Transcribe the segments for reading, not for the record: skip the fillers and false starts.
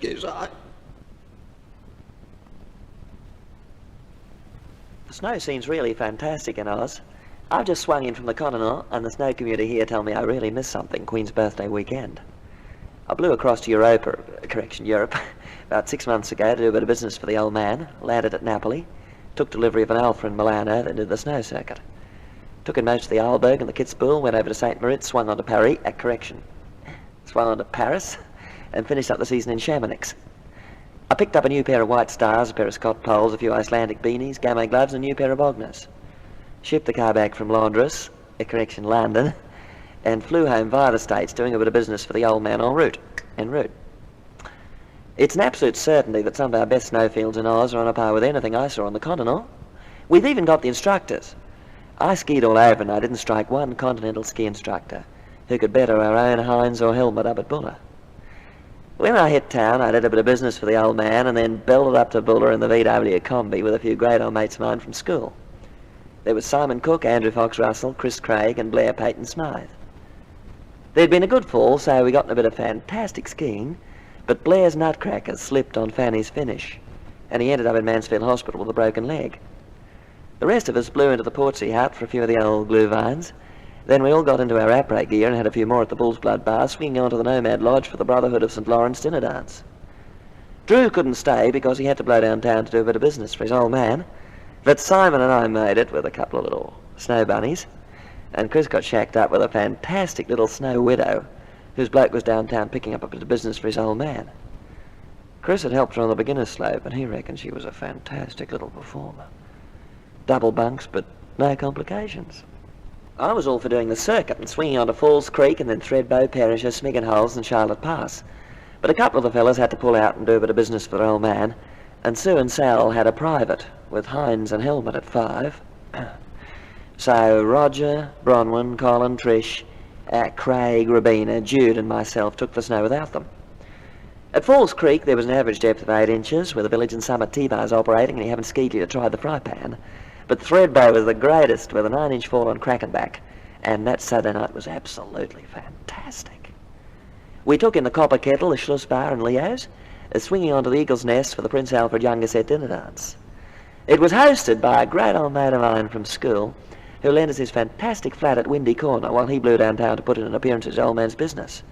Excuse I. The snow scene's really fantastic in Oz. I've just swung in from the continent, and the snow community here tell me I really missed something Queen's birthday weekend. I blew across to Europe, about 6 months ago to do a bit of business for the old man, landed at Napoli, took delivery of an Alfa in Milano, then did the snow circuit. Took in most of the Arlberg and the Kitzbühel, went over to St. Moritz, swung on to Paris, and finished up the season in Chamonix. I picked up a new pair of white stars, a pair of Scott poles, a few Icelandic beanies, gamma gloves, and a new pair of Bogners. Shipped the car back from London, and flew home via the States, doing a bit of business for the old man en route. It's an absolute certainty that some of our best snowfields in Oz are on a par with anything I saw on the continent. We've even got the instructors. I skied all over and I didn't strike one continental ski instructor who could better our own Heinz or Helmut up at Buller. When I hit town, I did a bit of business for the old man and then belted up to Buller in the VW combi with a few great old mates of mine from school. There was Simon Cook, Andrew Fox Russell, Chris Craig and Blair Peyton Smythe. There'd been a good fall, so we got in a bit of fantastic skiing, but Blair's nutcrackers slipped on Fanny's finish, and he ended up in Mansfield Hospital with a broken leg. The rest of us blew into the Portsea hut for a few of the old glue vines. Then we all got into our après gear and had a few more at the Bull's Blood Bar, swinging on to the Nomad Lodge for the Brotherhood of St. Lawrence dinner dance. Drew couldn't stay because he had to blow downtown to do a bit of business for his old man, but Simon and I made it with a couple of little snow bunnies, and Chris got shacked up with a fantastic little snow widow whose bloke was downtown picking up a bit of business for his old man. Chris had helped her on the beginner's slope, and he reckoned she was a fantastic little performer. Double bunks, but no complications. I was all for doing the circuit and swinging onto Falls Creek and then Threadbow, Perisher, Smiggin Holes and Charlotte Pass. But a couple of the fellas had to pull out and do a bit of business for their old man, and Sue and Sal had a private with Heinz and Helmut at 5. So Roger, Bronwyn, Colin, Trish, Craig, Rabina, Jude and myself took the snow without them. At Falls Creek there was an average depth of 8 inches, with the village and summer T-bars operating, and you haven't skied till you tried the fry pan. But Threadbow was the greatest, with a 9-inch fall on Krakenback, and that Saturday night was absolutely fantastic. We took in the Copper Kettle, the Schluss Bar and Leo's, swinging onto the Eagle's Nest for the Prince Alfred Younger Set dinner dance. It was hosted by a great old mate of mine from school, who lent us his fantastic flat at Windy Corner while he blew downtown to put in an appearance at his old man's business.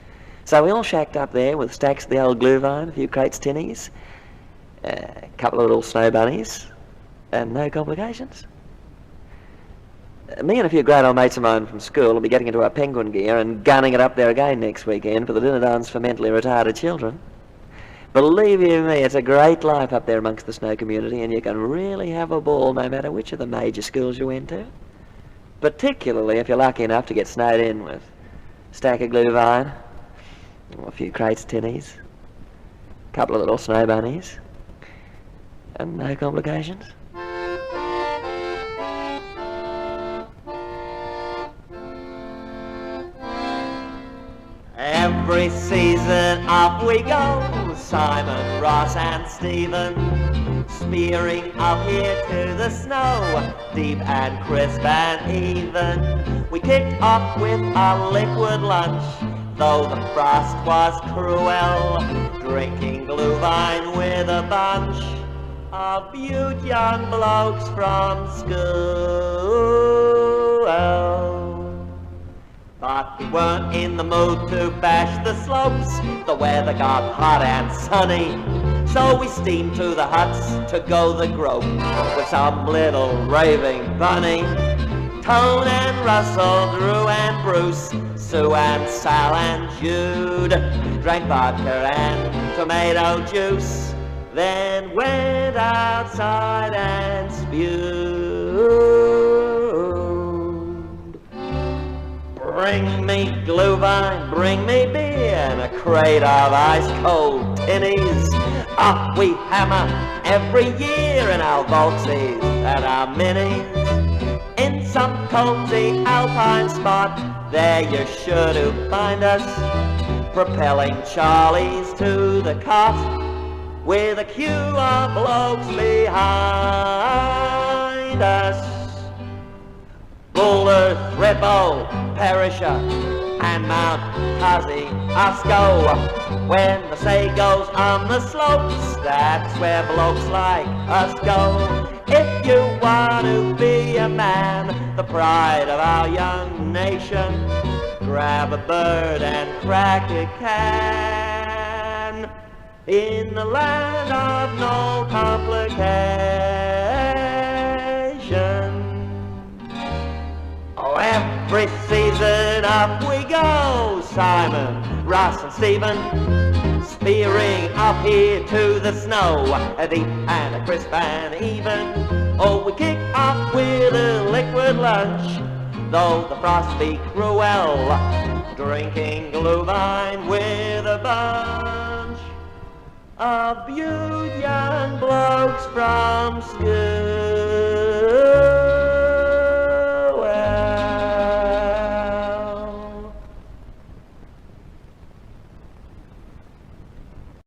So we all shacked up there with stacks of the old glue vine, a few crates tinnies, a couple of little snow bunnies, and no complications. Me and a few great old mates of mine from school will be getting into our penguin gear and gunning it up there again next weekend for the dinner dance for mentally retarded children. Believe you me, it's a great life up there amongst the snow community, and you can really have a ball no matter which of the major schools you went to. Particularly if you're lucky enough to get snowed in with a stack of glue vine, a few crates of tinnies, a couple of little snow bunnies, and no complications. Every season up we go, Simon, Ross and Stephen, spearing up here to the snow, deep and crisp and even. We kicked off with a liquid lunch, though the frost was cruel, drinking glue vine with a bunch of beaut young blokes from school. But we weren't in the mood to bash the slopes. The weather got hot and sunny, so we steamed to the huts to go the grope with some little raving bunny. Tone and Russell, Drew and Bruce, Sue and Sal and Jude drank vodka and tomato juice, then went outside and spewed. Bring me glue vine, bring me beer, and a crate of ice-cold tinnies. Up we hammer every year in our Volksies and our Minis. In some cozy alpine spot, there you're sure to find us, propelling Charlies to the cot, with a queue of blokes behind us. Boulder, Threadbow, Perisher, and Mount Kosciuszko. When the say goes on the slopes, that's where blokes like us go. If you want to be a man, the pride of our young nation, grab a bird and crack a can in the land of no complication. Oh, every season up we go, Simon, Ross and Stephen, spearing up here to the snow, a deep and a crisp and even. Oh, we kick off with a liquid lunch, though the frost be cruel, drinking glühwein with a bunch of beaut young blokes from school.